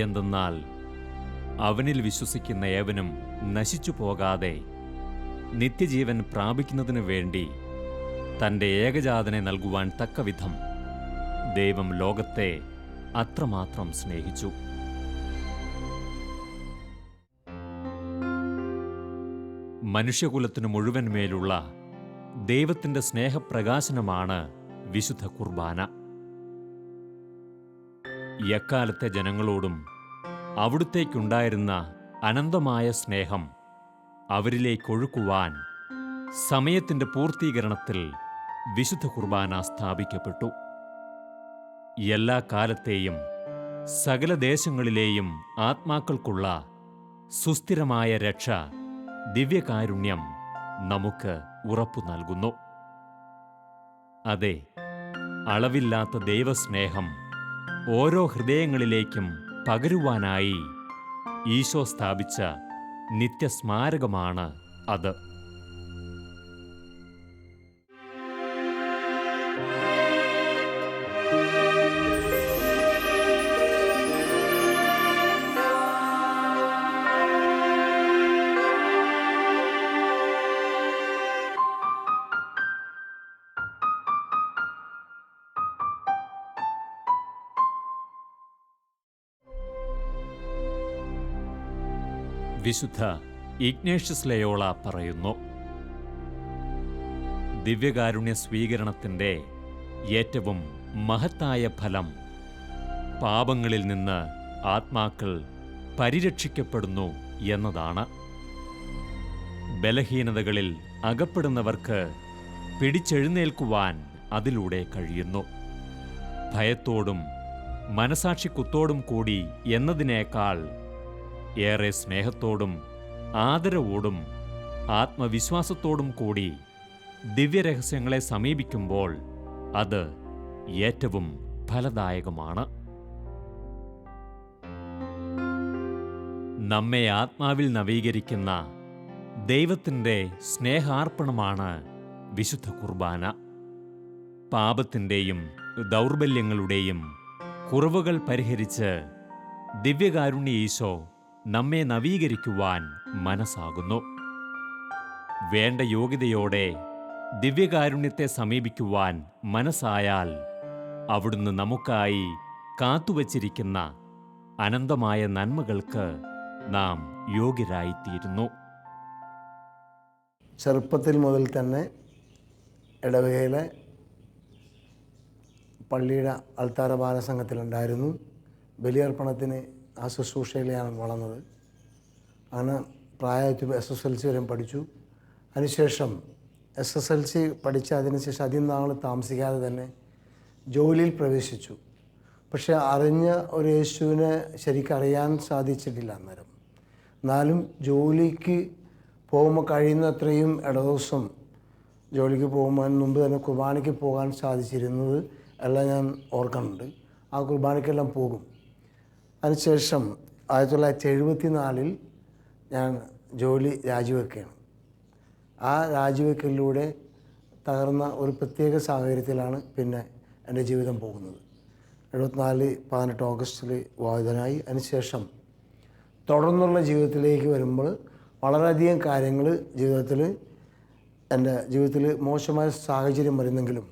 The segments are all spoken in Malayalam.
എന്തെന്നാൽ അവനിൽ വിശ്വസിക്കുന്ന ഏവനും നശിച്ചു പോകാതെ നിത്യജീവൻ പ്രാപിക്കുന്നതിനു വേണ്ടി തൻ്റെ ഏകജാതനെ നൽകുവാൻ തക്കവിധം ദൈവം ലോകത്തെ അത്രമാത്രം സ്നേഹിച്ചു. മനുഷ്യകുലത്തിനു മുഴുവൻ മേലുള്ള ദൈവത്തിൻ്റെ സ്നേഹപ്രകാശനമാണ് വിശുദ്ധ കുർബാന. എക്കാലത്തെ ജനങ്ങളോടും അവിടുത്തേക്കുണ്ടായിരുന്ന അനന്തമായ സ്നേഹം അവരിലേക്കൊഴുക്കുവാൻ സമയത്തിൻ്റെ പൂർത്തീകരണത്തിൽ വിശുദ്ധ കുർബാന സ്ഥാപിക്കപ്പെട്ടു. എല്ലാ കാലത്തെയും സകല ദേശങ്ങളിലെയും ആത്മാക്കൾക്കുള്ള സുസ്ഥിരമായ രക്ഷ ദിവ്യകാരുണ്യം നമുക്ക് ഉറപ്പു നൽകുന്നു. അതെ, അളവില്ലാത്ത ദൈവസ്നേഹം ഓരോ ഹൃദയങ്ങളിലേക്കും പകരുവാനായി ഈശോ സ്ഥാപിച്ച നിത്യസ്മാരകമാണ് അത്. വിശുദ്ധ ഇഗ്നേഷ്യസ് ലയോള പറയുന്നു, ദിവ്യകാരുണ്യ സ്വീകരണത്തിൻ്റെ ഏറ്റവും മഹത്തായ ഫലം പാപങ്ങളിൽ നിന്ന് ആത്മാക്കൾ പരിരക്ഷിക്കപ്പെടുന്നു എന്നതാണ്. ബലഹീനതകളിൽ അകപ്പെടുന്നവർക്ക് പിടിച്ചെഴുന്നേൽക്കുവാൻ അതിലൂടെ കഴിയുന്നു. ഭയത്തോടും മനസാക്ഷിക്കുത്തോടും കൂടി എന്നതിനേക്കാൾ ഏറെ സ്നേഹത്തോടും ആദരവോടും ആത്മവിശ്വാസത്തോടും കൂടി ദിവ്യരഹസ്യങ്ങളെ സമീപിക്കുമ്പോൾ അത് ഏറ്റവും ഫലദായകമാണ്. നമ്മെ ആത്മാവിൽ നവീകരിക്കുന്ന ദൈവത്തിൻ്റെ സ്നേഹാർപ്പണമാണ് വിശുദ്ധ കുർബാന. പാപത്തിൻ്റെയും ദൗർബല്യങ്ങളുടെയും കുറവുകൾ പരിഹരിച്ച് ദിവ്യകാരുണ്യ ഈശോ നമ്മെ നവീകരിക്കുവാൻ മനസ്സാകുന്നു. വേണ്ട യോഗ്യതയോടെ ദിവ്യകാരുണ്യത്തെ സമീപിക്കുവാൻ മനസ്സായാൽ അവിടുന്ന് നമുക്കായി കാത്തുവച്ചിരിക്കുന്ന അനന്തമായ നന്മകൾക്ക് നാം യോഗ്യരായിത്തീരുന്നു. ചെറുപ്പത്തിൽ മുതൽ തന്നെ ഇടവകയിലെ പള്ളിയുടെ അൾത്താര ബാലസംഘത്തിലുണ്ടായിരുന്നു. ബലിയർപ്പണത്തിന് ആ ശുശ്രൂഷയിലാണ് വളർന്നത്. അങ്ങനെ പ്രായത്തിൽ SSLC വരെയും പഠിച്ചു. അതിനുശേഷം SSLC പഠിച്ച അതിനുശേഷം അധികം നാൾ താമസിക്കാതെ തന്നെ ജോലിയിൽ പ്രവേശിച്ചു. പക്ഷേ അറിഞ്ഞ ഒരു യേശുവിനെ ശരിക്കറിയാൻ സാധിച്ചിട്ടില്ല അന്നേരം. എന്നാലും ജോലിക്ക് പോകുമ്പോൾ കഴിയുന്നത്രയും ഇടദിവസം ജോലിക്ക് പോകുമ്പോൾ മുമ്പ് തന്നെ കുർബാനയ്ക്ക് പോകാൻ സാധിച്ചിരുന്നത് എല്ലാം ഞാൻ ഓർക്കുന്നുണ്ട്. ആ കുർബാനയ്ക്കെല്ലാം പോകും. അതിനുശേഷം 1974 ഞാൻ ജോലി രാജിവെക്കുകയാണ്. ആ രാജിവെക്കലിലൂടെ തകർന്ന ഒരു പ്രത്യേക സാഹചര്യത്തിലാണ് പിന്നെ എൻ്റെ ജീവിതം പോകുന്നത്. 18 ഓഗസ്റ്റിൽ വിവാഹിതനായി. അതിനുശേഷം തുടർന്നുള്ള ജീവിതത്തിലേക്ക് വരുമ്പോൾ വളരെയധികം കാര്യങ്ങൾ എൻ്റെ ജീവിതത്തിൽ മോശമായ സാഹചര്യം വരുന്നെങ്കിലും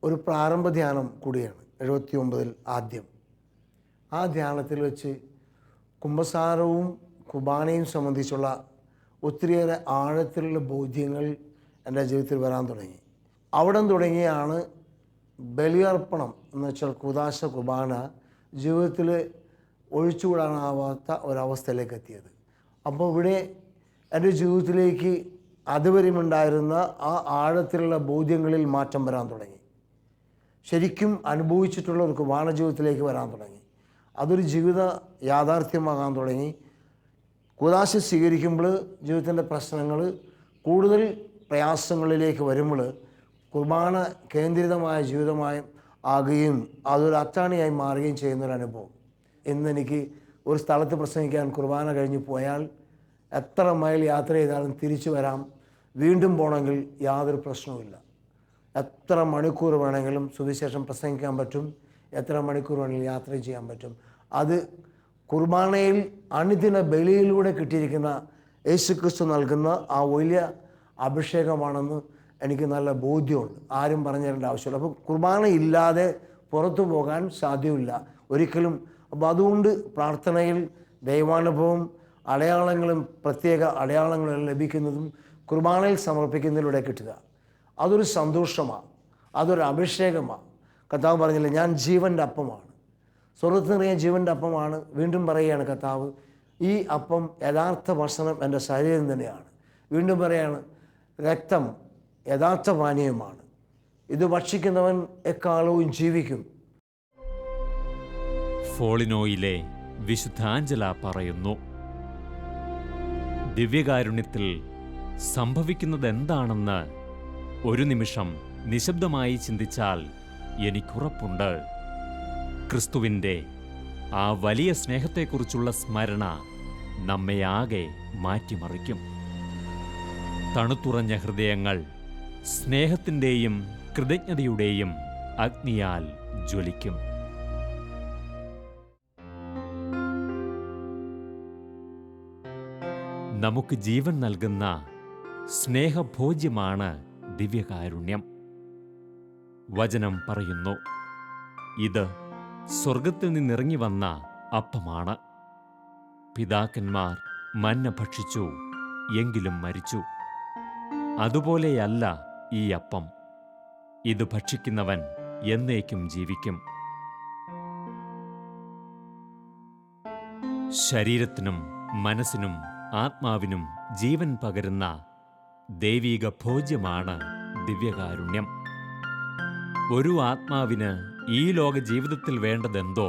ഒരു പ്രാരംഭ ധ്യാനം കൂടിയാണ് 79 ആദ്യം. ആ ധ്യാനത്തിൽ വെച്ച് കുമ്പസാരവും കുർബാനയും സംബന്ധിച്ചുള്ള ഒത്തിരിയേറെ ആഴത്തിലുള്ള ബോധ്യങ്ങൾ എൻ്റെ ജീവിതത്തിൽ വരാൻ തുടങ്ങി. അവിടെ തുടങ്ങിയാണ് ബലിയർപ്പണം എന്ന് വെച്ചാൽ കൂദാശ കുർബാന ജീവിതത്തിൽ ഒഴിച്ചുകൂടാനാവാത്ത ഒരവസ്ഥയിലേക്ക് എത്തിയത്. അപ്പോൾ ഇവിടെ എൻ്റെ ജീവിതത്തിലേക്ക് അതുവരെയുണ്ടായിരുന്ന ആ ആഴത്തിലുള്ള ബോധ്യങ്ങളിൽ മാറ്റം വരാൻ തുടങ്ങി. ശരിക്കും അനുഭവിച്ചിട്ടുള്ള ഒരു കുർബാന ജീവിതത്തിലേക്ക് വരാൻ തുടങ്ങി. അതൊരു ജീവിത യാഥാർത്ഥ്യമാകാൻ തുടങ്ങി. കൂദാശ സ്വീകരിക്കുമ്പോൾ ജീവിതത്തിൻ്റെ പ്രശ്നങ്ങൾ കൂടുതൽ പ്രയാസങ്ങളിലേക്ക് വരുമ്പോൾ കുർബാന കേന്ദ്രിതമായ ജീവിതമായി ആകുകയും അതൊരു അത്താണിയായി മാറുകയും ചെയ്യുന്നൊരനുഭവം. ഇന്നെനിക്ക് ഒരു സ്ഥലത്ത് പ്രസംഗിക്കാൻ കുർബാന കഴിഞ്ഞ് പോയാൽ എത്ര മൈൽ യാത്ര ചെയ്താലും തിരിച്ചു വരാം. വീണ്ടും പോകണമെങ്കിൽ യാതൊരു പ്രശ്നവുമില്ല. എത്ര മണിക്കൂർ വേണമെങ്കിലും സുവിശേഷം പ്രസംഗിക്കാൻ പറ്റും. എത്ര മണിക്കൂർ വേണമെങ്കിലും യാത്ര ചെയ്യാൻ പറ്റും. അത് കുർബാനയിൽ അനുദിന ബലിയിലൂടെ കിട്ടിയിരിക്കുന്ന യേശുക്രിസ്തു നൽകുന്ന ആ വലിയ അഭിഷേകമാണെന്ന് എനിക്ക് നല്ല ബോധ്യമുണ്ട്. ആരും പറഞ്ഞു തരേണ്ട ആവശ്യമില്ല. അപ്പോൾ കുർബാന ഇല്ലാതെ പുറത്തു പോകാൻ സാധ്യമില്ല ഒരിക്കലും. അപ്പോൾ അതുകൊണ്ട് പ്രാർത്ഥനയിൽ ദൈവാനുഭവം, അടയാളങ്ങളും പ്രത്യേക അടയാളങ്ങളും ലഭിക്കുന്നതും കുർബാനയിൽ സമർപ്പിക്കുന്നതിലൂടെ കിട്ടുക, അതൊരു സന്തോഷമാണ്, അതൊരു അഭിഷേകമാണ്. കർത്താവ് പറഞ്ഞില്ലേ, ഞാൻ ജീവൻ്റെ അപ്പമാണ്, സ്വർഗ്ഗത്തിൽ നിറങ്ങിയ ജീവൻ്റെ അപ്പമാണ്. വീണ്ടും പറയുകയാണ് കർത്താവ്, ഈ അപ്പം യഥാർത്ഥ ഭക്ഷണം എൻ്റെ ശരീരം തന്നെയാണ്. വീണ്ടും പറയാണ്, രക്തം യഥാർത്ഥ പാനീയമാണ്, ഇത് ഭക്ഷിക്കുന്നവൻ എക്കാലവും ജീവിക്കും. ഫോളിനോയിലെ വിശുദ്ധാഞ്ജല പറയുന്നു, ദിവ്യകാരുണ്യത്തിൽ സംഭവിക്കുന്നതെന്താണെന്ന് ഒരു നിമിഷം നിശബ്ദമായി ചിന്തിച്ചാൽ എനിക്കുറപ്പുണ്ട്, ക്രിസ്തുവിൻ്റെ ആ വലിയ സ്നേഹത്തെക്കുറിച്ചുള്ള സ്മരണ നമ്മെ ആകെ മാറ്റിമറിക്കും. തണുത്തുറഞ്ഞ ഹൃദയങ്ങൾ സ്നേഹത്തിൻ്റെയും കൃതജ്ഞതയുടെയും അഗ്നിയാൽ ജ്വലിക്കും. നമുക്ക് ജീവൻ നൽകുന്ന സ്നേഹഭോജ്യമാണ് ദിവ്യകാരുണ്യം. വചനം പറയുന്നു, ഇത് സ്വർഗത്തിൽ നിന്നിറങ്ങി വന്ന അപ്പമാണ്. പിതാക്കന്മാർ മന്ന ഭക്ഷിച്ചു, എങ്കിലും മരിച്ചു. അതുപോലെയല്ല ഈ അപ്പം. ഇത് ഭക്ഷിക്കുന്നവൻ എന്നേക്കും ജീവിക്കും. ശരീരത്തിനും മനസ്സിനും ആത്മാവിനും ജീവൻ പകരുന്ന ദൈവീക ഭോജ്യമാണ് ദിവ്യകാരുണ്യം. ഒരു ആത്മാവിന് ഈ ലോക ജീവിതത്തിൽ വേണ്ടതെന്തോ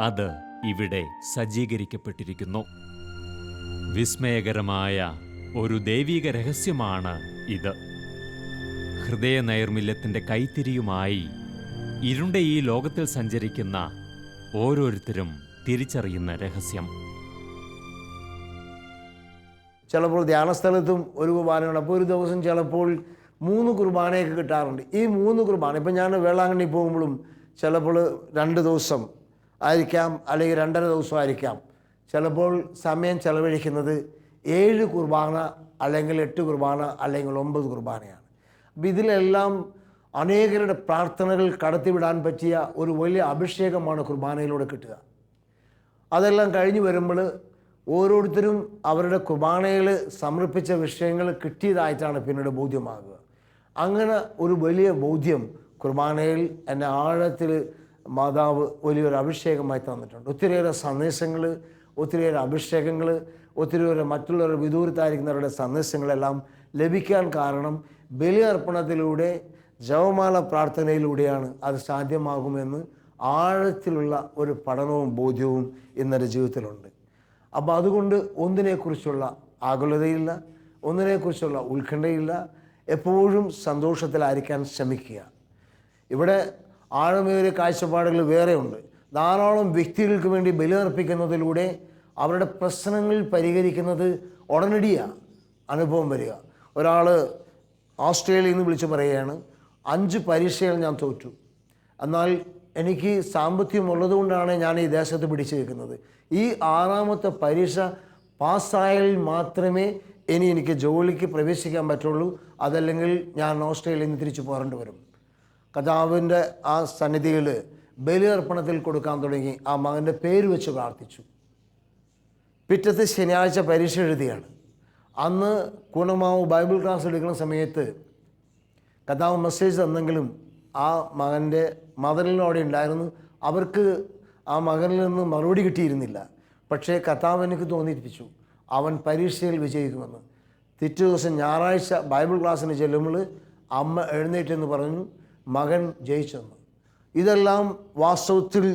അത് ഇവിടെ സജ്ജീകരിക്കപ്പെട്ടിരിക്കുന്നു. വിസ്മയകരമായ ഒരു ദൈവീക രഹസ്യമാണ് ഇത്. ഹൃദയനൈർമല്യത്തിൻ്റെ കൈത്തിരിയുമായി ഇരുണ്ട ഈ ലോകത്തിൽ സഞ്ചരിക്കുന്ന ഓരോരുത്തരും തിരിച്ചറിയുന്ന രഹസ്യം. ചിലപ്പോൾ ധ്യാനസ്ഥലത്തും ഒരു കുർബാനയുണ്ട്. അപ്പോൾ ഒരു ദിവസം ചിലപ്പോൾ 3 കുർബാനയൊക്കെ കിട്ടാറുണ്ട്. ഈ 3 കുർബാന, ഇപ്പം ഞാൻ വേളാങ്കണ്ണി പോകുമ്പോഴും ചിലപ്പോൾ 2 ദിവസം ആയിരിക്കാം, അല്ലെങ്കിൽ 2.5 ദിവസമായിരിക്കാം. ചിലപ്പോൾ സമയം ചെലവഴിക്കുന്നത് 7 കുർബാന, അല്ലെങ്കിൽ 8 കുർബാന, അല്ലെങ്കിൽ 9 കുർബാനയാണ്. അപ്പം ഇതിലെല്ലാം അനേകരുടെ പ്രാർത്ഥനകൾ കടത്തിവിടാൻ പറ്റിയ ഒരു വലിയ അഭിഷേകമാണ് കുർബാനയിലൂടെ കിട്ടുക. അതെല്ലാം കഴിഞ്ഞ് വരുമ്പോൾ ഓരോരുത്തരും അവരുടെ കുർബാനയിൽ സമർപ്പിച്ച വിഷയങ്ങൾ കിട്ടിയതായിട്ടാണ് പിന്നീട് ബോധ്യമാകുക. അങ്ങനെ ഒരു വലിയ ബോധ്യം കുർബാനയിൽ എന്നെ ആഴത്തിൽ മാതാവ് വലിയൊരു അഭിഷേകമായി തന്നിട്ടുണ്ട്. ഒത്തിരിയേറെ സന്ദേശങ്ങൾ, ഒത്തിരിയേറെ അഭിഷേകങ്ങൾ, ഒത്തിരിയേറെ മറ്റുള്ളവരുടെ വിദൂരത്തായിരിക്കുന്നവരുടെ സന്ദേശങ്ങളെല്ലാം ലഭിക്കാൻ കാരണം ബലിയർപ്പണത്തിലൂടെ, ജപമാല പ്രാർത്ഥനയിലൂടെയാണ് അത് സാധ്യമാകുമെന്ന് ആഴത്തിലുള്ള ഒരു പഠനവും ബോധ്യവും ഇന്നത്തെ ജീവിതത്തിലുണ്ട്. അപ്പോൾ അതുകൊണ്ട് ഒന്നിനെക്കുറിച്ചുള്ള ആകുലതയില്ല, ഒന്നിനെക്കുറിച്ചുള്ള ഉത്കണ്ഠയില്ല, എപ്പോഴും സന്തോഷത്തിലായിരിക്കാൻ ശ്രമിക്കുക. ഇവിടെ ആഴമേറിയ കാഴ്ചപ്പാടുകൾ വേറെയുണ്ട്. ധാരാളം വ്യക്തികൾക്ക് വേണ്ടി ബലിയർപ്പിക്കുന്നതിലൂടെ അവരുടെ പ്രശ്നങ്ങൾ പരിഹരിക്കുന്നത് ഉടനടിയാണ് അനുഭവം വരിക. ഒരാൾ ഓസ്ട്രേലിയയിൽ നിന്ന് വിളിച്ച് പറയുകയാണ്, 5 പരീക്ഷകൾ ഞാൻ തോറ്റു, എന്നാൽ എനിക്ക് സാമ്പത്തികമുള്ളതുകൊണ്ടാണ് ഞാൻ ഈ ദേശത്ത് പിടിച്ചു നിൽക്കുന്നത്. ഈ 6ാമത്തെ പരീക്ഷ പാസ്സായാൽ മാത്രമേ എനിക്ക് ജോലിക്ക് പ്രവേശിക്കാൻ പറ്റുള്ളൂ, അതല്ലെങ്കിൽ ഞാൻ ഓസ്ട്രേലിയയിൽ നിന്ന് തിരിച്ചു പോരേണ്ടി വരും. കർത്താവിൻ്റെ ആ സന്നിധിയിൽ ബലിയർപ്പണത്തിൽ കൊടുക്കാൻ തുടങ്ങി. ആ മകൻ്റെ പേര് വെച്ച് പ്രാർത്ഥിച്ചു. പിറ്റത്തെ ശനിയാഴ്ച പരീക്ഷ എഴുതിയാണ്. അന്ന് കൂണമാവ് ബൈബിൾ ക്ലാസ് എടുക്കുന്ന സമയത്ത് കർത്താവ് മെസ്സേജ് തന്നെങ്കിലും ആ മകൻ്റെ മദറിനോടെ ഉണ്ടായിരുന്നു. അവർക്ക് ആ മകനിൽ നിന്ന് മറുപടി കിട്ടിയിരുന്നില്ല. പക്ഷേ കർത്താവ് എനിക്ക് തോന്നിപ്പിച്ചു അവൻ പരീക്ഷയിൽ വിജയിക്കുമെന്ന്. പിറ്റേ ദിവസം ഞായറാഴ്ച ബൈബിൾ ക്ലാസ്സിന് ചെല്ലുമ്പോൾ അമ്മ എഴുന്നേറ്റെന്ന് പറഞ്ഞു, മകൻ ജയിച്ചെന്ന്. ഇതെല്ലാം വാസ്തവത്തിൽ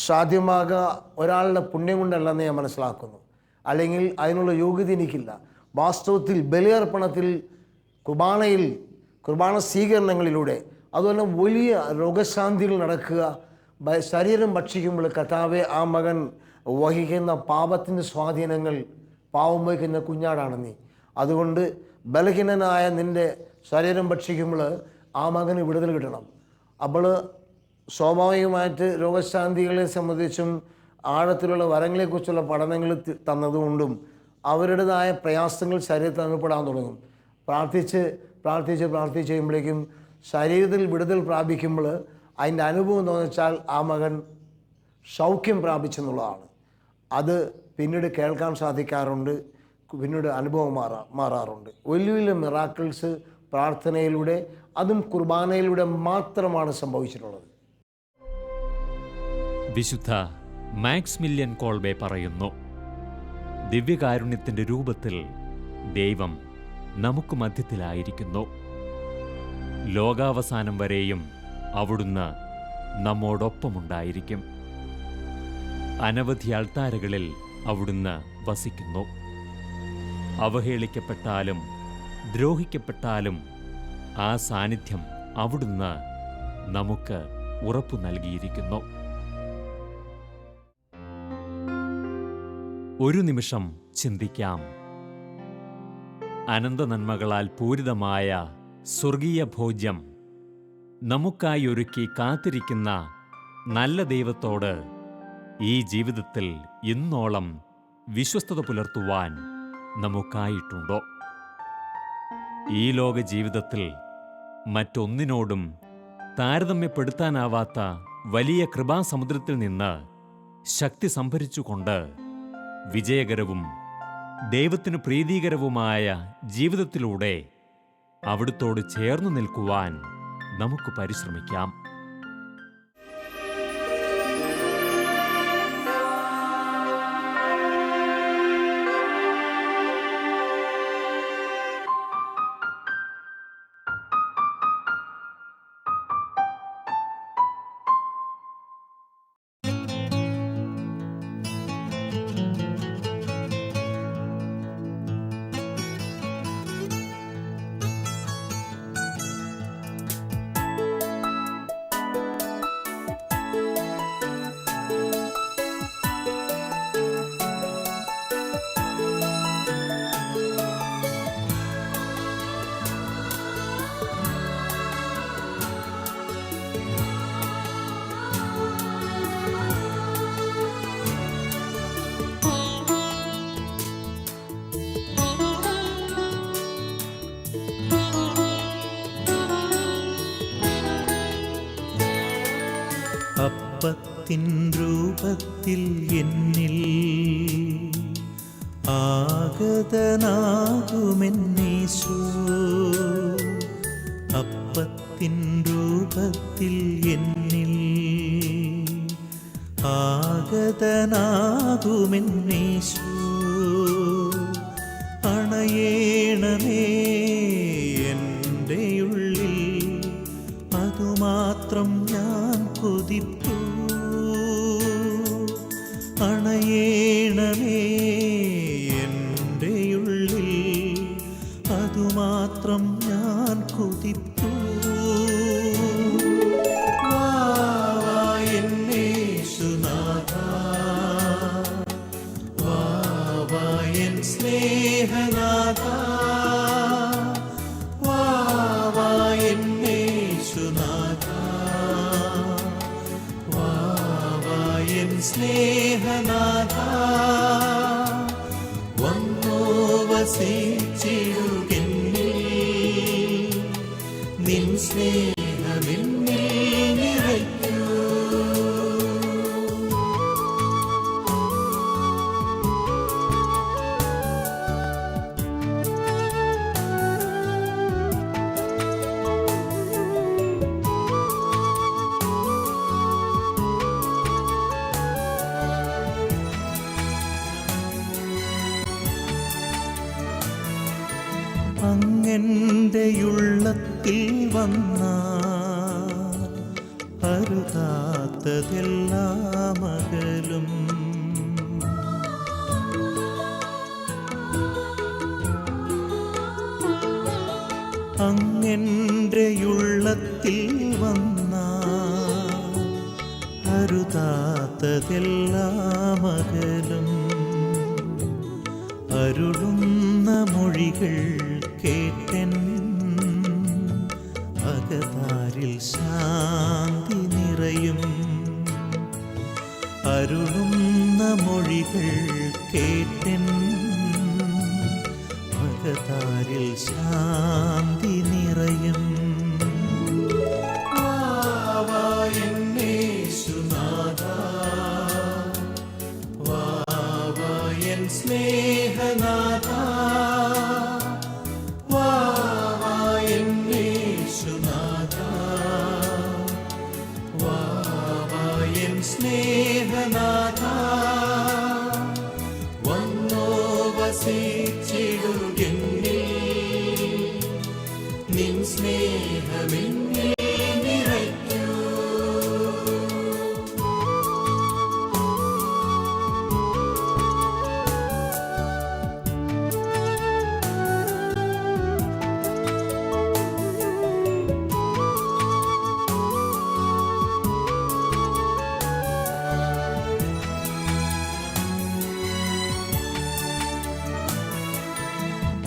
സാധ്യമാകുക ഒരാളുടെ പുണ്യം കൊണ്ടല്ലെന്ന് ഞാൻ മനസ്സിലാക്കുന്നു, അല്ലെങ്കിൽ അതിനുള്ള യോഗ്യത എനിക്കില്ല. വാസ്തവത്തിൽ ബലിയർപ്പണത്തിൽ, കുർബാനയിൽ, കുർബാന സ്വീകരണങ്ങളിലൂടെ, അതുപോലെ വലിയ രോഗശാന്തികൾ നടക്കുക. ശരീരം ഭക്ഷിക്കുമ്പോൾ കർത്താവെ, ആ മകൻ വഹിക്കുന്ന പാപത്തിൻ്റെ സ്വാധീനങ്ങൾ, പാവം വഹിക്കുന്ന കുഞ്ഞാടാണ് നീ. അതുകൊണ്ട് ബലഹീനനായ നിൻ്റെ ശരീരം ഭക്ഷിക്കുമ്പോൾ ആ മകന് വിടുതൽ കിട്ടണം. അപ്പോൾ സ്വാഭാവികമായിട്ട് രോഗശാന്തികളെ സംബന്ധിച്ചും ആഴത്തിലുള്ള വരങ്ങളെക്കുറിച്ചുള്ള പഠനങ്ങൾ തന്നതുകൊണ്ടും അവരുടേതായ പ്രയാസങ്ങൾ ശരീരത്തിൽ അനുഭവപ്പെടാൻ തുടങ്ങും. പ്രാർത്ഥിച്ച് കഴിയുമ്പോഴേക്കും ശരീരത്തിൽ വിടുതൽ പ്രാപിക്കുമ്പോൾ അതിൻ്റെ അനുഭവം എന്താണെന്ന് വെച്ചാൽ ആ മകൻ സൗഖ്യം പ്രാപിച്ചെന്നുള്ളതാണ്. അത് പിന്നീട് കേൾക്കാൻ സാധിക്കാറുണ്ട്, പിന്നീട് അനുഭവം മാറാറുണ്ട്. വലിയ വലിയ മിറാക്കിൾസ് പ്രാർത്ഥനയിലൂടെ, അതും കുർബാനയിലൂടെ മാത്രമാണ് സംഭവിച്ചിട്ടുള്ളത്. വിശുദ്ധ മാക്സ്മില്യൻ കോൾബെ പറയുന്നു, ദിവ്യകാരുണ്യത്തിൻ്റെ രൂപത്തിൽ ദൈവം നമുക്ക് മധ്യത്തിലായിരിക്കുന്നു. ലോകാവസാനം വരെയും അവിടുന്ന് നമ്മോടൊപ്പമുണ്ടായിരിക്കും. അനവധി അൾത്താരകളിൽ അവിടുന്ന് വസിക്കുന്നു. അവഹേളിക്കപ്പെട്ടാലും ദ്രോഹിക്കപ്പെട്ടാലും ആ സാന്നിധ്യം അവിടുന്ന് നമുക്ക് ഉറപ്പു നൽകിയിരിക്കുന്നു. ഒരു നിമിഷം ചിന്തിക്കാം. അനന്ത നന്മകളാൽ പൂരിതമായ സ്വർഗീയ ഭോജ്യം നമുക്കായി ഒരുക്കി കാത്തിരിക്കുന്ന നല്ല ദൈവത്തോട് ഈ ജീവിതത്തിൽ ഇന്നോളം വിശ്വസ്തത പുലർത്തുവാൻ നമുക്കായിട്ടുണ്ടോ? ഈ ലോക ജീവിതത്തിൽ മറ്റൊന്നിനോടും താരതമ്യപ്പെടുത്താനാവാത്ത വലിയ കൃപാസമുദ്രത്തിൽ നിന്ന് ശക്തി സംഭരിച്ചുകൊണ്ട് വിജയകരവും ദൈവത്തിനു പ്രീതികരവുമായ ജീവിതത്തിലൂടെ അവിടുത്തോട് ചേർന്നു നിൽക്കുവാൻ നമുക്ക് പരിശ്രമിക്കാം. അപ്പത്തിൻ രൂപത്തിൽ എന്നിൽ ആഗതനാകുമെന്നീശോ, അപ്പത്തിൻ രൂപത്തിൽ എന്നിൽ ആഗതനാകുമെന്നീശോ, അണയേണമേ എൻ്റെ ഉള്ളിൽ അതുമാത്രം ഞാൻ കൊതിപ്പൂ, അണയേണമേ എൻ്റെ ഉള്ളിൽ അതുമാത്രം ഞാൻ കൊതിപ്പൂ. വാവായൻ സ്നേഹനാഥ, വാവായൻ യേശുനാഥ, വാവായൻ സ്നേഹനാഥ, വന്നോ വസിച്ചിടുകെന്നിൽ, നിൻ സ്നേഹമെന്നിൽ നിറയ്ക്കൂ. അങ്ങൻ്റെയുള്ളത്തിൽ വന്നാൽ അരുതാത്തതെല്ലാം അകലും, അങ്ങൻ്റെയുള്ളത്തിൽ വന്നാൽ അരുതാത്തതെല്ലാം അകലും, അരുളുന്ന മൊഴികൾ കേട്ടൻ അകതാരിൽ ശാന്തി നിറയും, അരുളുന്ന മൊഴികൾ കേട്ടെൻ അകതാരിൽ ശാന്തി നിറയും. സ്നേഹനാഥ വാവായേശുനാഥ വാവായൻ സ്നേഹനാഥ വന്നോ വസിച്ചിടുകെന്നിൽ നിൻ സ്നേഹമെന്നിൽ നിറയ്ക്കൂ.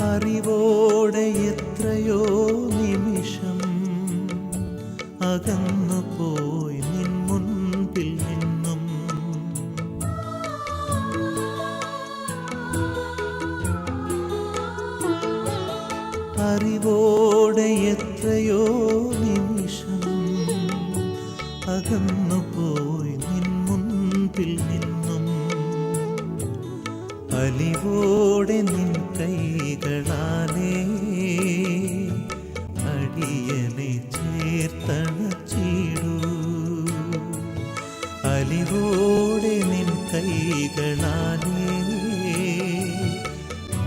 അറിവോടെ എത്രയോ നിമിഷം അകന്നു പോയി നിൻ മുൻപിൽ നിന്നും. അറിവോടെ എത്രയോ നിമിഷം അകന്നു പോയി നിൻ മുൻപിൽ നിന്നും. അലിവോടെ നിൻ കൈകളാലേ അടിയനെ ചേർത്തണച്ചിടൂ. അലിവോടെ നിൻ കൈകളാലേ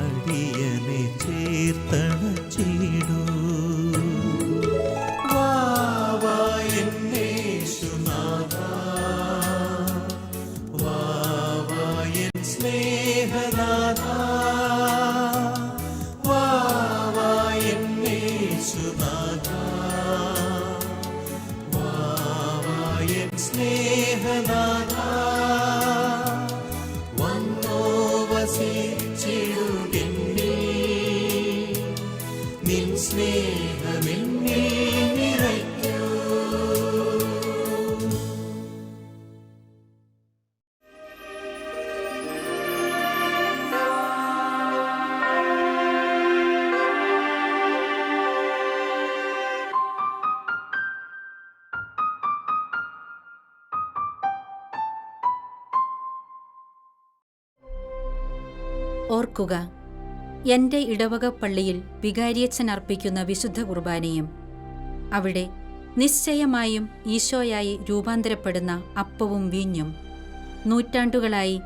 അടിയനെ ചേർത്തണച്ചിടൂ. വാവായേശുനാഥ വാവായൻ സ്നേഹനാഥ വാവായേശുനാഥ വാവായൻ സ്നേഹനാഥ വന്നോ വസിച്ചിടുകെന്നിൽ നിൻ സ്നേഹമെന്നിൽ നിറയ്ക്കൂ. ഓർക്കുക, എൻ്റെ ഇടവക പള്ളിയിൽ വികാരിയച്ഛൻ അർപ്പിക്കുന്ന വിശുദ്ധ കുർബാനയും അവിടെ നിശ്ചയമായും ഈശോയായി രൂപാന്തരപ്പെടുന്ന അപ്പവും വീഞ്ഞും നൂറ്റാണ്ടുകളായി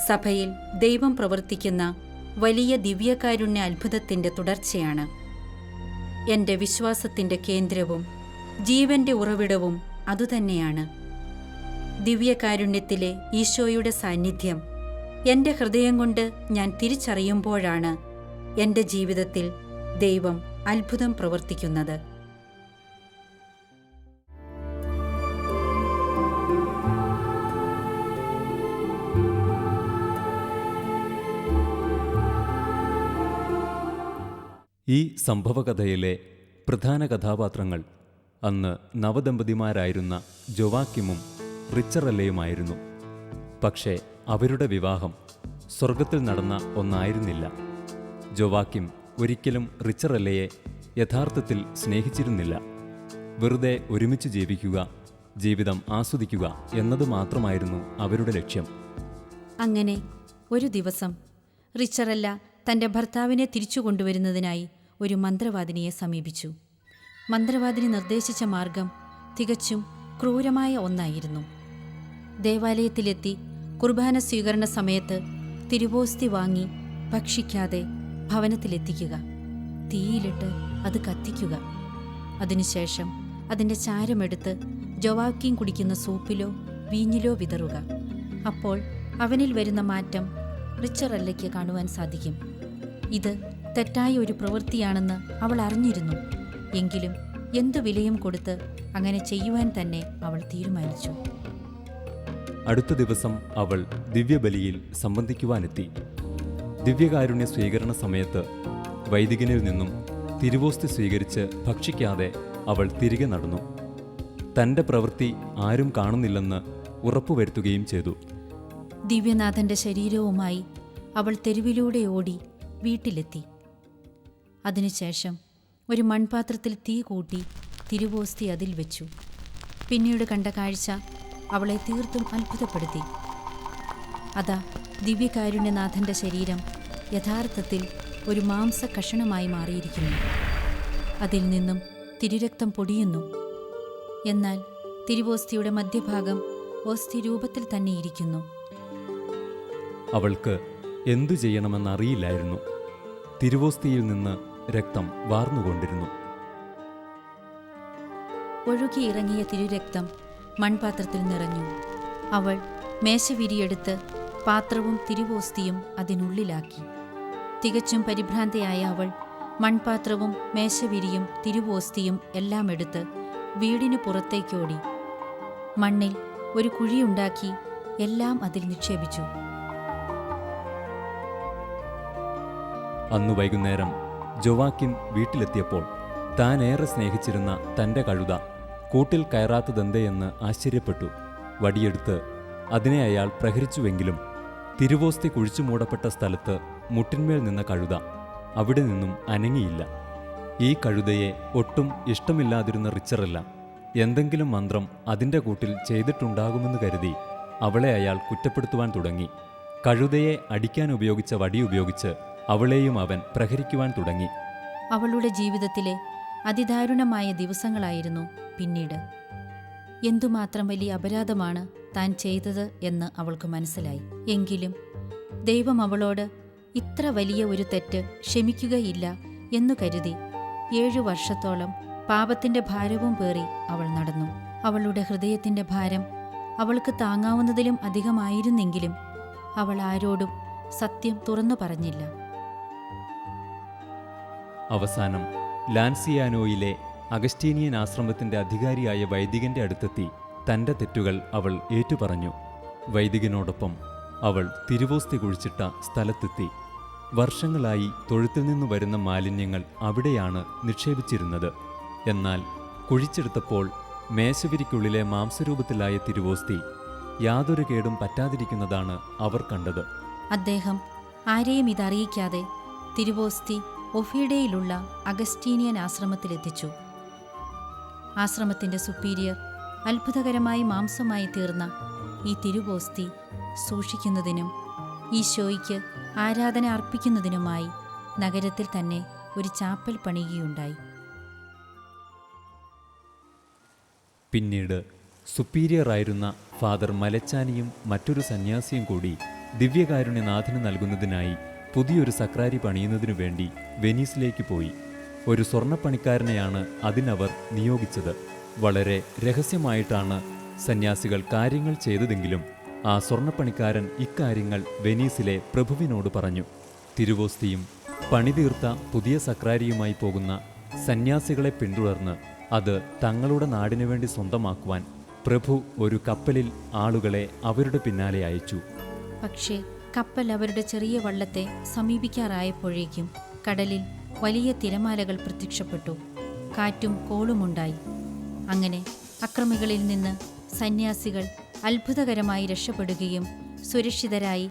സഭയിൽ ദൈവം പ്രവർത്തിക്കുന്ന വലിയ ദിവ്യകാരുണ്യ അത്ഭുതത്തിൻ്റെ തുടർച്ചയാണ്. എൻ്റെ വിശ്വാസത്തിൻ്റെ കേന്ദ്രവും ജീവൻ്റെ ഉറവിടവും അതുതന്നെയാണ്. ദിവ്യകാരുണ്യത്തിലെ ഈശോയുടെ സാന്നിധ്യം എൻ്റെ ഹൃദയം കൊണ്ട് ഞാൻ തിരിച്ചറിയുമ്പോഴാണ് എൻ്റെ ജീവിതത്തിൽ ദൈവം അത്ഭുതം പ്രവർത്തിക്കുന്നത്. ഈ സംഭവകഥയിലെ പ്രധാന കഥാപാത്രങ്ങൾ അന്ന് നവദമ്പതിമാരായിരുന്ന ജോവാക്കിമും റിച്ചറല്ലയുമായിരുന്നു. പക്ഷേ അവരുടെ വിവാഹം സ്വർഗത്തിൽ നടന്ന ഒന്നായിരുന്നില്ല. ജോവാക്കിം ഒരിക്കലും റിച്ചറല്ലയെ യഥാർത്ഥത്തിൽ സ്നേഹിച്ചിരുന്നില്ല. വെറുതെ ഒരുമിച്ച് ജീവിക്കുക, ജീവിതം ആസ്വദിക്കുക എന്നത് മാത്രമായിരുന്നു അവരുടെ ലക്ഷ്യം. അങ്ങനെ ഒരു ദിവസം റിച്ചറല്ല തൻ്റെ ഭർത്താവിനെ തിരിച്ചു കൊണ്ടുവരുന്നതിനായി ഒരു മന്ത്രവാദിനിയെ സമീപിച്ചു. മന്ത്രവാദിനി നിർദ്ദേശിച്ച മാർഗം തികച്ചും ക്രൂരമായ ഒന്നായിരുന്നു. ദേവാലയത്തിലെത്തി കുർബാന സ്വീകരണ സമയത്ത് തിരുവോസ്തി വാങ്ങി ഭക്ഷിക്കാതെ ഭവനത്തിലെത്തിക്കുക, തീയിലിട്ട് അത് കത്തിക്കുക. അതിനുശേഷം അതിൻ്റെ ചാരമെടുത്ത് ജോവാക്കിം കുടിക്കുന്ന സൂപ്പിലോ വീഞ്ഞിലോ വിതറുക. അപ്പോൾ അവനിൽ വരുന്ന മാറ്റം റിച്ചറല്ലയ്ക്ക് കാണുവാൻ സാധിക്കും. ഇത് തെറ്റായ ഒരു പ്രവൃത്തിയാണെന്ന് അവൾ അറിഞ്ഞിരുന്നു. എങ്കിലും എന്തു വിലയും കൊടുത്ത് അങ്ങനെ ചെയ്യുവാൻ തന്നെ അവൾ തീരുമാനിച്ചു. അടുത്ത ദിവസം അവൾ ദിവ്യബലിയിൽ സംബന്ധിക്കുവാനെത്തി. ദിവ്യകാരുണ്യ സ്വീകരണ സമയത്ത് വൈദികനിൽ നിന്നും തിരുവോസ്തി സ്വീകരിച്ച് ഭക്ഷിക്കാതെ അവൾ തിരികെ നടന്നു. തൻ്റെ പ്രവൃത്തി ആരും കാണുന്നില്ലെന്ന് ഉറപ്പുവരുത്തുകയും ചെയ്തു. ദിവ്യനാഥന്റെ ശരീരവുമായി അവൾ തെരുവിലൂടെ ഓടി വീട്ടിലെത്തി. അതിനുശേഷം ഒരു മൺപാത്രത്തിൽ തീ കൂട്ടി തിരുവോസ്തി അതിൽ വെച്ചു. പിന്നീട് കണ്ട കാഴ്ച അവളെ തീർത്തും അത്ഭുതപ്പെടുത്തി. അതാ, ദിവ്യകാരുണ്യനാഥന്റെ ശരീരം യഥാർത്ഥത്തിൽ ഒരു മാംസ കഷണമായി മാറിയിരിക്കുന്നു. അതിൽ നിന്നും തിരുരക്തം പൊടിയുന്നു. എന്നാൽ തിരുവോസ്തിയുടെ മധ്യഭാഗം ഓസ്തി രൂപത്തിൽ തന്നെ ഇരിക്കുന്നു. അവൾക്ക് എന്തു ചെയ്യണമെന്നറിയില്ലായിരുന്നു. തിരുവോസ്തിയിൽ നിന്ന് രക്തം വാർന്നുകൊണ്ടിരുന്നു. ഒഴുകിയിറങ്ങിയ തിരുരക്തം മൺപാത്രത്തിൽ നിറഞ്ഞു. അവൾ മേശവിരിയെടുത്ത് പാത്രവും തിരുവോസ്തിയും അതിനുള്ളിലാക്കി. തികച്ചും പരിഭ്രാന്തയായ അവൾ മൺപാത്രവും മേശവിരിയും തിരുവോസ്തിയും എല്ലാം എടുത്ത് വീടിന് പുറത്തേക്കോടി. മണ്ണിൽ ഒരു കുഴിയുണ്ടാക്കി എല്ലാം അതിൽ നിക്ഷേപിച്ചു. അന്നു വൈകുന്നേരം ജോവാക്കിൻ വീട്ടിലെത്തിയപ്പോൾ താൻ ഏറെ സ്നേഹിച്ചിരുന്ന തൻ്റെ കഴുത കൂട്ടിൽ കയറാത്തതെന്തെന്ന് ആശ്ചര്യപ്പെട്ടു. വടിയെടുത്ത് അതിനെ അയാൾ പ്രഹരിച്ചുവെങ്കിലും തിരുവോസ്തി കുഴിച്ചു മൂടപ്പെട്ട സ്ഥലത്ത് മുട്ടിന്മേൽ നിന്ന കഴുത അവിടെ നിന്നും അനങ്ങിയില്ല. ഈ കഴുതയെ ഒട്ടും ഇഷ്ടമില്ലാതിരുന്ന റിച്ചറല്ല എന്തെങ്കിലും മന്ത്രം അതിൻ്റെ കൂട്ടിൽ ചെയ്തിട്ടുണ്ടാകുമെന്ന് കരുതി അവളെ അയാൾ കുറ്റപ്പെടുത്തുവാൻ തുടങ്ങി. കഴുതയെ അടിക്കാൻ ഉപയോഗിച്ച വടി ഉപയോഗിച്ച് അവളെയും അവൻ പ്രഹരിക്കുവാൻ തുടങ്ങി. അവളുടെ ജീവിതത്തിലെ അതിദാരുണമായ ദിവസങ്ങളായിരുന്നു പിന്നീട്. എന്തുമാത്രം വലിയ അപരാധമാണ് താൻ ചെയ്തത് എന്ന് അവൾക്ക് മനസ്സിലായി. എങ്കിലും ദൈവം അവളോട് ഇത്ര വലിയ ഒരു തെറ്റ് ക്ഷമിക്കുകയില്ല എന്നു കരുതി 7 വർഷത്തോളം പാപത്തിന്റെ ഭാരവും പേറി അവൾ നടന്നു. അവളുടെ ഹൃദയത്തിന്റെ ഭാരം അവൾക്ക് താങ്ങാവുന്നതിലും അധികമായിരുന്നെങ്കിലും അവൾ ആരോടും സത്യം തുറന്നു പറഞ്ഞില്ല. അവസാനം ലാൻസിയാനോയിലെ അഗസ്റ്റീനിയൻ ആശ്രമത്തിൻ്റെ അധികാരിയായ വൈദികന്റെ അടുത്തെത്തി തൻ്റെ തെറ്റുകൾ അവൾ ഏറ്റുപറഞ്ഞു. വൈദികനോടൊപ്പം അവൾ തിരുവോസ്തി കുഴിച്ചിട്ട സ്ഥലത്തെത്തി. വർഷങ്ങളായി തൊഴുത്തിൽ നിന്ന് വരുന്ന മാലിന്യങ്ങൾ അവിടെയാണ് നിക്ഷേപിച്ചിരുന്നത്. എന്നാൽ കുഴിച്ചെടുത്തപ്പോൾ മേശവിരിക്കുള്ളിലെ മാംസരൂപത്തിലായ തിരുവോസ്തി യാതൊരു കേടും പറ്റാതിരിക്കുന്നതാണ് അവർ കണ്ടത്. അദ്ദേഹം ആരെയും ഇതറിയിക്കാതെ തിരുവോസ്തി ഒഫീഡയിലുള്ള അഗസ്റ്റീനിയൻ ആശ്രമത്തിലെത്തിച്ചു. ആശ്രമത്തിന്റെ സുപ്പീരിയർ അത്ഭുതകരമായി മാംസമായി തീർന്ന ഈ തിരുവോസ്തി സൂക്ഷിക്കുന്നതിനും ഈശോയ്ക്ക് ആരാധന അർപ്പിക്കുന്നതിനുമായി നഗരത്തിൽ തന്നെ ഒരു ചാപ്പൽ പണിയുകയുണ്ടായി. പിന്നീട് സുപ്പീരിയറായിരുന്ന ഫാദർ മലച്ചാനിയും മറ്റൊരു സന്യാസിയും കൂടി ദിവ്യകാരുണ്യനാഥന് നൽകുന്നതിനായി പുതിയൊരു സക്രാരി പണിയുന്നതിനു വേണ്ടി വെനീസിലേക്ക് പോയി. ഒരു സ്വർണ്ണപ്പണിക്കാരനെയാണ് അതിനവർ നിയോഗിച്ചത്. വളരെ രഹസ്യമായിട്ടാണ് സന്യാസികൾ കാര്യങ്ങൾ ചെയ്തതെങ്കിലും ആ സ്വർണ്ണപ്പണിക്കാരൻ ഇക്കാര്യങ്ങൾ വെനീസിലെ പ്രഭുവിനോട് പറഞ്ഞു. തിരുവോസ്തിയും പണിതീർത്ത പുതിയ സക്രാരിയുമായി പോകുന്ന സന്യാസികളെ പിന്തുടർന്ന് അത് തങ്ങളുടെ നാടിനു വേണ്ടി സ്വന്തമാക്കുവാൻ പ്രഭു ഒരു കപ്പലിൽ ആളുകളെ അവരുടെ പിന്നാലെ അയച്ചു. പക്ഷേ കപ്പൽ അവരുടെ ചെറിയ വള്ളത്തെ സമീപിക്കാറായപ്പോഴേക്കും കടലിൽ വലിയ തിരമാലകൾ പ്രത്യക്ഷപ്പെട്ടു. കാറ്റും കോളുമുണ്ടായി. അങ്ങനെ അക്രമികളിൽ നിന്ന് സന്യാസികൾ അത്ഭുതകരമായി രക്ഷപ്പെടുകയും സുരക്ഷിതരായി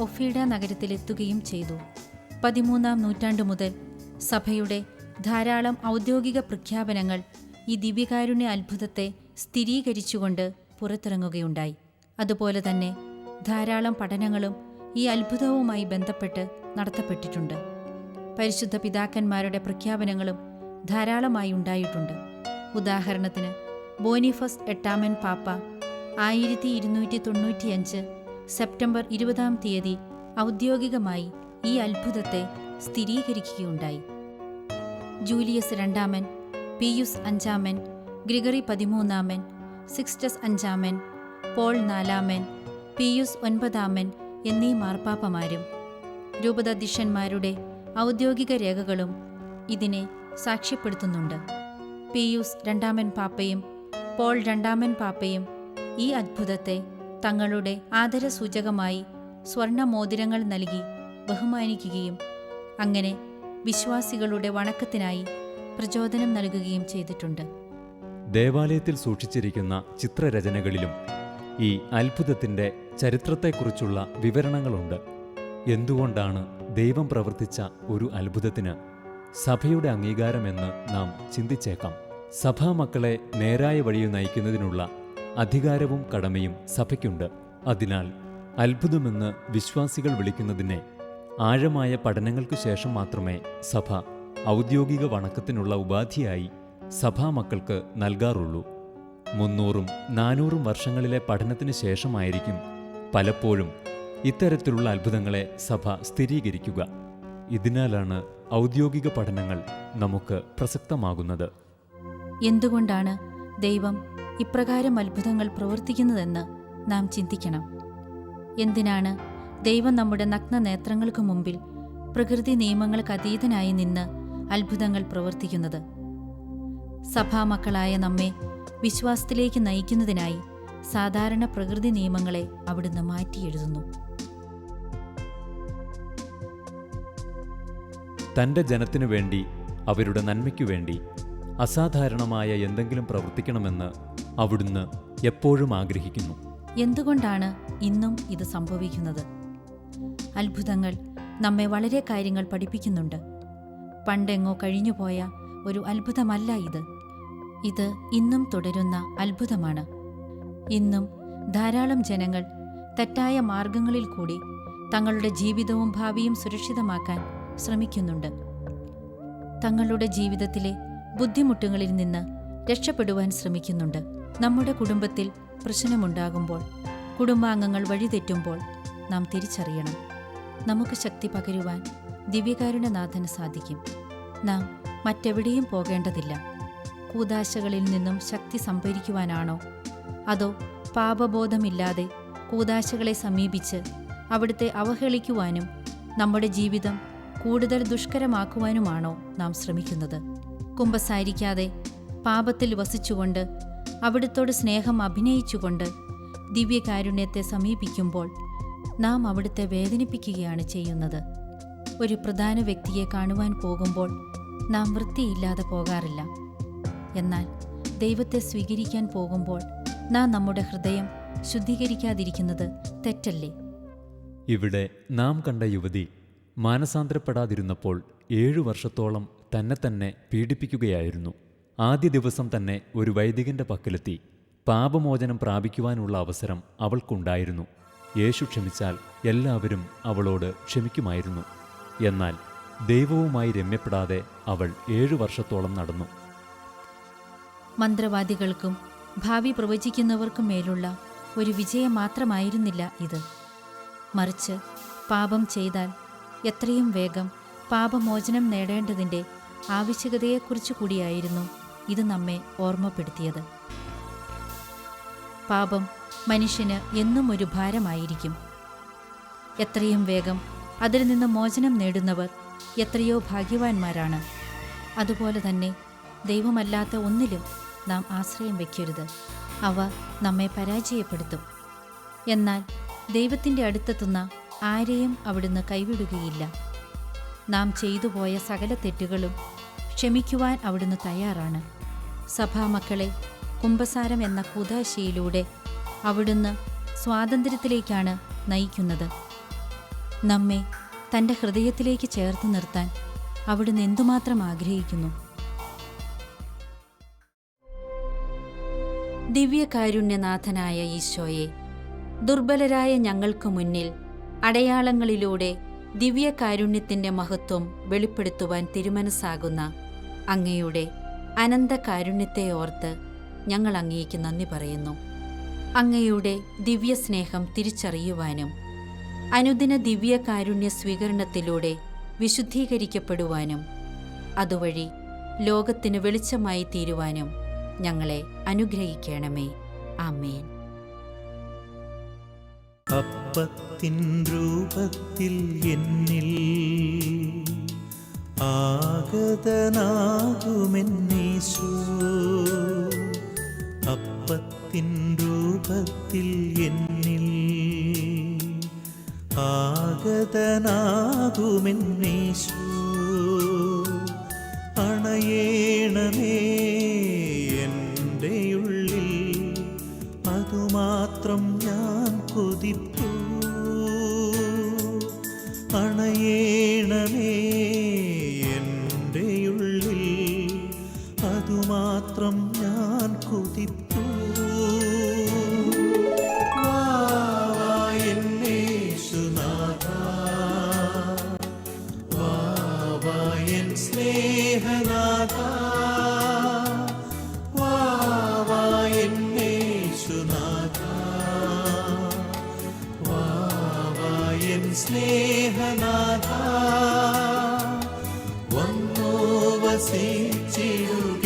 ഒഫീഡ നഗരത്തിലെത്തുകയും ചെയ്തു. 13-ാം നൂറ്റാണ്ടു മുതൽ സഭയുടെ ധാരാളം ഔദ്യോഗിക പ്രഖ്യാപനങ്ങൾ ഈ ദിവ്യകാരുണ്യ അത്ഭുതത്തെ സ്ഥിരീകരിച്ചുകൊണ്ട് പുറത്തിറങ്ങുകയുണ്ടായി. അതുപോലെ തന്നെ ധാരാളം പഠനങ്ങളും ഈ അത്ഭുതവുമായി ബന്ധപ്പെട്ട് നടത്തപ്പെട്ടിട്ടുണ്ട്. പരിശുദ്ധ പിതാക്കന്മാരുടെ പ്രഖ്യാപനങ്ങളും ധാരാളമായി ഉണ്ടായിട്ടുണ്ട്. ഉദാഹരണത്തിന് ബോനിഫസ് 8-ാമൻ പാപ്പ 1295 സെപ്റ്റംബർ 20-ാം തീയതി ഔദ്യോഗികമായി ഈ അത്ഭുതത്തെ സ്ഥിരീകരിക്കുകയുണ്ടായി. ജൂലിയസ് 2-ാമൻ, പിയൂസ് 5-ാമൻ, ഗ്രിഗറി 13-ാമൻ, സിക്സ്റ്റസ് 5-ാമൻ, പോൾ 4-ാമൻ, പിയൂസ് 9-ാമൻ എന്നീ മാർപ്പാപ്പമാരും രൂപതാധ്യക്ഷന്മാരുടെ ഔദ്യോഗിക രേഖകളും ഇതിനെ സാക്ഷ്യപ്പെടുത്തുന്നുണ്ട്. പിയൂസ് 2-ാമൻ പാപ്പയും പോൾ 2-ാമൻ പാപ്പയും ഈ അത്ഭുതത്തെ തങ്ങളുടെ ആദരസൂചകമായി സ്വർണമോതിരങ്ങൾ നൽകി ബഹുമാനിക്കുകയും അങ്ങനെ വിശ്വാസികളുടെ വണക്കത്തിനായി പ്രചോദനം നൽകുകയും ചെയ്തിട്ടുണ്ട്. ദേവാലയത്തിൽ സൂക്ഷിച്ചിരിക്കുന്ന ചിത്രരചനകളിലും ഈ അത്ഭുതത്തിൻ്റെ ചരിത്രത്തെക്കുറിച്ചുള്ള വിവരണങ്ങളുണ്ട്. എന്തുകൊണ്ടാണ് ദൈവം പ്രവർത്തിച്ച ഒരു അത്ഭുതത്തിന് സഭയുടെ അംഗീകാരമെന്ന് നാം ചിന്തിച്ചേക്കാം. സഭാമക്കളെ നേരായ വഴിയിൽ നയിക്കുന്നതിനുള്ള അധികാരവും കടമയും സഭയ്ക്കുണ്ട്. അതിനാൽ അത്ഭുതമെന്ന് വിശ്വാസികൾ വിളിക്കുന്നതിനെ ആഴമായ പഠനങ്ങൾക്ക് ശേഷം മാത്രമേ സഭ ഔദ്യോഗിക വണക്കത്തിനുള്ള ഉപാധിയായി സഭാമക്കൾക്ക് നൽകാറുള്ളൂ. 300-400 വർഷങ്ങളിലെ പഠനത്തിന് ശേഷമായിരിക്കും പലപ്പോഴും ഇത്തരത്തിലുള്ള അത്ഭുതങ്ങളെ സഭ സ്ഥിരീകരിക്കുക. ഇതിനാലാണ് ഔദ്യോഗിക പഠനങ്ങൾ നമുക്ക് പ്രസക്തമാകുന്നത്. എന്തുകൊണ്ടാണ് ദൈവം ഇപ്രകാരം അത്ഭുതങ്ങൾ പ്രവർത്തിക്കുന്നതെന്ന് നാം ചിന്തിക്കണം. എന്തിനാണ് ദൈവം നമ്മുടെ നഗ്ന നേത്രങ്ങൾക്ക് മുമ്പിൽ പ്രകൃതി നിയമങ്ങൾക്ക് അതീതനായി നിന്ന് അത്ഭുതങ്ങൾ പ്രവർത്തിക്കുന്നത്? സഭാമക്കളായ നമ്മെ വിശ്വാസത്തിലേക്ക് നയിക്കുന്നതിനായി സാധാരണ പ്രകൃതി നിയമങ്ങളെ അവിടുന്ന് മാറ്റിയെഴുതുന്നു. തൻ്റെ ജനത്തിനു വേണ്ടി, അവരുടെ നന്മയ്ക്കു വേണ്ടി അസാധാരണമായ എന്തെങ്കിലും പ്രവർത്തിക്കണമെന്ന് അവിടുന്ന് എപ്പോഴും ആഗ്രഹിക്കുന്നു. എന്തുകൊണ്ടാണ് ഇന്നും ഇത് സംഭവിക്കുന്നത്? അത്ഭുതങ്ങൾ നമ്മെ വളരെ കാര്യങ്ങൾ പഠിപ്പിക്കുന്നുണ്ട്. പണ്ടെങ്ങോ കഴിഞ്ഞുപോയ ഒരു അത്ഭുതമല്ല ഇത്. ഇത് ഇന്നും തുടരുന്ന അത്ഭുതമാണ്. ഇന്നും ധാരാളം ജനങ്ങൾ തെറ്റായ മാർഗങ്ങളിൽ കൂടി തങ്ങളുടെ ജീവിതവും ഭാവിയും സുരക്ഷിതമാക്കാൻ ശ്രമിക്കുന്നുണ്ട്. തങ്ങളുടെ ജീവിതത്തിലെ ബുദ്ധിമുട്ടുകളിൽ നിന്ന് രക്ഷപ്പെടുവാൻ ശ്രമിക്കുന്നുണ്ട്. നമ്മുടെ കുടുംബത്തിൽ പ്രശ്നമുണ്ടാകുമ്പോൾ, കുടുംബാംഗങ്ങൾ വഴിതെറ്റുമ്പോൾ നാം തിരിച്ചറിയണം, നമുക്ക് ശക്തി പകരുവാൻ ദിവ്യകാരുണ്യനാഥന് സാധിക്കും. നാം മറ്റെവിടെയും പോകേണ്ടതില്ല. കൂദാശകളിൽ നിന്നും ശക്തി സംഭരിക്കുവാനാണോ, അതോ പാപബോധമില്ലാതെ കൂദാശകളെ സമീപിച്ച് അവിടുത്തെ അവഹേളിക്കുവാനും നമ്മുടെ ജീവിതം കൂടുതൽ ദുഷ്കരമാക്കുവാനുമാണോ നാം ശ്രമിക്കുന്നത്? കുമ്പസാരിക്കാതെ പാപത്തിൽ വസിച്ചുകൊണ്ട് അവിടുത്തോട് സ്നേഹം അഭിനയിച്ചുകൊണ്ട് ദിവ്യകാരുണ്യത്തെ സമീപിക്കുമ്പോൾ നാം അവിടുത്തെ വേദനിപ്പിക്കുകയാണ് ചെയ്യുന്നത്. ഒരു പ്രധാന വ്യക്തിയെ കാണുവാൻ പോകുമ്പോൾ നാം വൃത്തിയില്ലാതെ പോകാറില്ല. എന്നാൽ ദൈവത്തെ സ്വീകരിക്കാൻ പോകുമ്പോൾ നാം നമ്മുടെ ഹൃദയം ശുദ്ധീകരിക്കാതിരിക്കുന്നത് തെറ്റല്ലേ? ഇവിടെ നാം കണ്ട യുവതി മാനസാന്തരപ്പെടാതിരുന്നപ്പോൾ 7 വർഷത്തോളം തന്നെ പീഡിപ്പിക്കുകയായിരുന്നു. ആദ്യ ദിവസം തന്നെ ഒരു വൈദികന്റെ പക്കലെത്തി പാപമോചനം പ്രാപിക്കുവാനുള്ള അവസരം അവൾക്കുണ്ടായിരുന്നു. യേശു ക്ഷമിച്ചാൽ എല്ലാവരും അവളോട് ക്ഷമിക്കുമായിരുന്നു. എന്നാൽ ദൈവവുമായി രമ്യപ്പെടാതെ അവൾ 7 വർഷത്തോളം നടന്നു. മന്ത്രവാദികൾക്കും ഭാവി പ്രവചിക്കുന്നവർക്കും മേലുള്ള ഒരു വിജയം മാത്രമായിരുന്നില്ല ഇത്. മറിച്ച് പാപം ചെയ്താൽ എത്രയും വേഗം പാപമോചനം നേടേണ്ടതിൻ്റെ ആവശ്യകതയെക്കുറിച്ചു കൂടിയായിരുന്നു ഇത് നമ്മെ ഓർമ്മപ്പെടുത്തിയത്. പാപം മനുഷ്യന് എന്നും ഒരു ഭാരമായിരിക്കും. എത്രയും വേഗം അതിൽ നിന്ന് മോചനം നേടുന്നവർ എത്രയോ ഭാഗ്യവാന്മാരാണ്. അതുപോലെ തന്നെ ദൈവമല്ലാത്ത ഒന്നിലും നാം ആശ്രയം വയ്ക്കരുത്. അവ നമ്മെ പരാജയപ്പെടുത്തും. എന്നാൽ ദൈവത്തിൻ്റെ അടുത്തെത്തുന്ന ആരെയും അവിടുന്ന് കൈവിടുകയില്ല. നാം ചെയ്തുപോയ സകല തെറ്റുകളും ക്ഷമിക്കുവാൻ അവിടുന്ന് തയ്യാറാണ്. സഭാമക്കളെ കുമ്പസാരം എന്ന കൂദാശയിലൂടെ അവിടുന്ന് സ്വാതന്ത്ര്യത്തിലേക്കാണ് നയിക്കുന്നത്. നമ്മെ തൻ്റെ ഹൃദയത്തിലേക്ക് ചേർത്ത് നിർത്താൻ അവിടുന്ന് എന്തുമാത്രം ആഗ്രഹിക്കുന്നു. ദിവ്യകാരുണ്യനാഥനായ ഈശോയെ, ദുർബലരായ ഞങ്ങൾക്ക് മുന്നിൽ അടയാളങ്ങളിലൂടെ ദിവ്യകാരുണ്യത്തിൻ്റെ മഹത്വം വെളിപ്പെടുത്തുവാൻ തിരുമനസ്സാകുന്ന അങ്ങയുടെ അനന്ത കാരുണ്യത്തെ ഓർത്ത് ഞങ്ങൾ അങ്ങേക്ക് നന്ദി പറയുന്നു. അങ്ങയുടെ ദിവ്യസ്നേഹം തിരിച്ചറിയുവാനും അനുദിന ദിവ്യകാരുണ്യ സ്വീകരണത്തിലൂടെ വിശുദ്ധീകരിക്കപ്പെടുവാനും അതുവഴി ലോകത്തിന് വെളിച്ചമായി തീരുവാനും ഞങ്ങളെ അനുഗ്രഹിക്കണമേ. ആമേൻ. അപ്പത്തിൻ രൂപത്തിൽ എന്നിൽ ആഗതനാകുമെന്നീശോ, അപ്പത്തിൻ രൂപത്തിൽ എന്നിൽ ആഗതനാകുമെന്നീശോ, അണയേണമേ എൻ്റെ ഉള്ളിൽ അതുമാത്രം ഞാൻ കൊതിപ്പൂ. വാവായൻ സ്നേഹനാഥ, വാവായൻ യേശുനാഥ, വാവായൻ സ്നേഹനാഥ, വന്നു വസിച്ചിടുക